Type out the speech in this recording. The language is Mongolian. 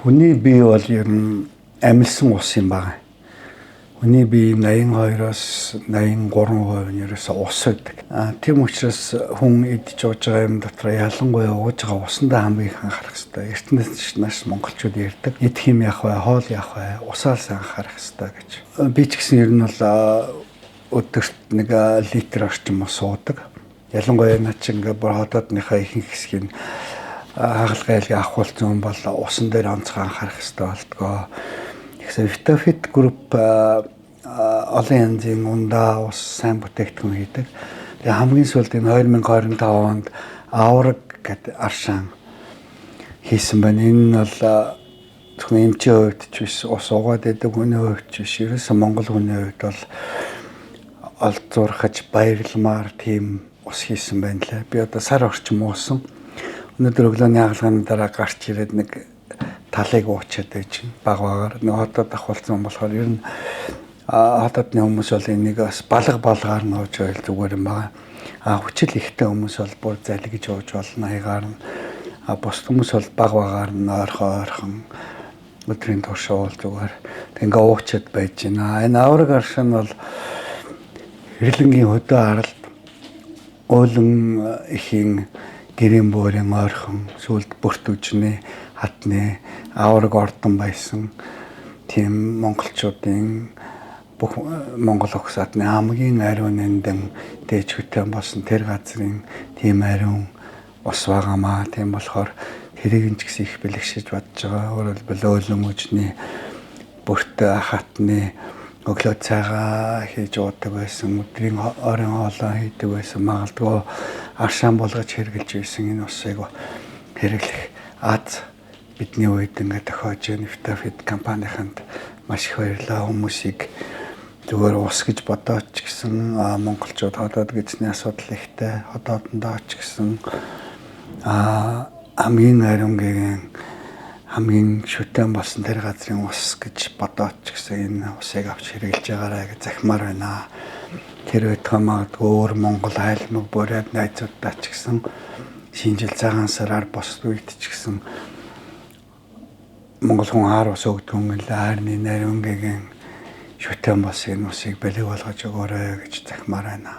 Хүний бие бол ер нь амилсан ус юм байна. Хүний бие 82-оос 83% нь ерөөсөө ус байдаг. Тийм учраас хүн идж ууж байгаа юм дотор ялангуяа ууж байгаа усандаа хамгийн их анхаарах хэрэгтэй. Эрдэнэс нас монголчууд ярьдаг. Идэх юм яах вэ? Хоол яах вэ? Усаас анхаарах хэрэгтэй гэж. Би ч гэсэн ер нь бол өдөрт 1 литр орчим ус уудаг. Ялангуяа наа чи ингээ бүр хотоодныхаа ихэнх хэсгийг хагалгаа айлга авахулсан бол усан дээр онцгой анхаарах хэрэгтэй болдгоо. Тэгэхээр Vitafit Group олон янзын ундаа ус сайн бүтээгдэхүүн хийдэг. Тэгээ хамгийн сүүлд энэ 2025 онд авраг гэдэг аршаан хийсэн байна. Энэ нь бол зөвхөн эмчийн хувьд ч биш, ус угаад байдаг хүний хувьд ч биш. Ерөөсөө Монгол хүний хувьд бол олзуурхаж баярламаар тийм ус хийсэн байна лээ. Би одоо сар орчим уусан. Өнөөдөр өглөөний хаалганы дараа гарч ирээд нэг талыг уучаад байж баг багаар нэг хотод авахулсан болохоор ер нь хотодны хүмүүс бол энийг бас балгаар нь ууж байл зүгээр юм байна. Хүчил ихтэй хүмүүс бол бүр залгиж ууж болно хаягаар нь. Бус хүмүүс бол баг багаар нь ойрхон өдрийн турш уул зүгээр ингээ уучаад байж байна. Энэ авраг аршин бол хэрлэнгийн хөдөө аралд уулан ихийн гэрийн буурын ойрхон сүлд бүрт үжний хатны авраг ордон байсан тийм монголчуудын бүх монгол ухсаатны хамгийн ариун эндэн дээж хөтөн болсон тэр газрын тийм ариун ус байгаамаа. Тийм болохоор тэрийг нь ч гэсэн их бэлэгшиж бодож байгаа. Өөрөөр хэлбэл уулан үжний бүрт хатны өглөө цагаа хийж уудаг байсан, өдрийн орон хоолоо хийдэг байсан, магадгүй аршаан болгож хэрглэж байсан энэ усыг хэрэглэх аз бидний үед ингээд тохиож байна. Vitafit компанийнханд маш их баярлалаа. Хүмүүсийг зүгээр ус гэж бодоод ч гэсэн монголчууд хотод гэзний асуудал ихтэй, хотоодондоо ч гэсэн хамгийн ариун гээгэн хамгийн шүтэн болсон тэр газрын ус гэж бодоод ч гэсэн энэ усыг авч хэрэглэж байгаарай гэж захимаар байна. Тэр байтугай магадгүй өөр Монгол айлмаг бүрээд найзуудтай ч гэсэн шинжил цагаан сараар бос үед ч гэсэн Монгол хүн хаар ус өгдөг юм л хайрны нариун гээгэн шүтэн болсон энэ усыг бэлэг болгож өгөөрэй гэж захимаар байна.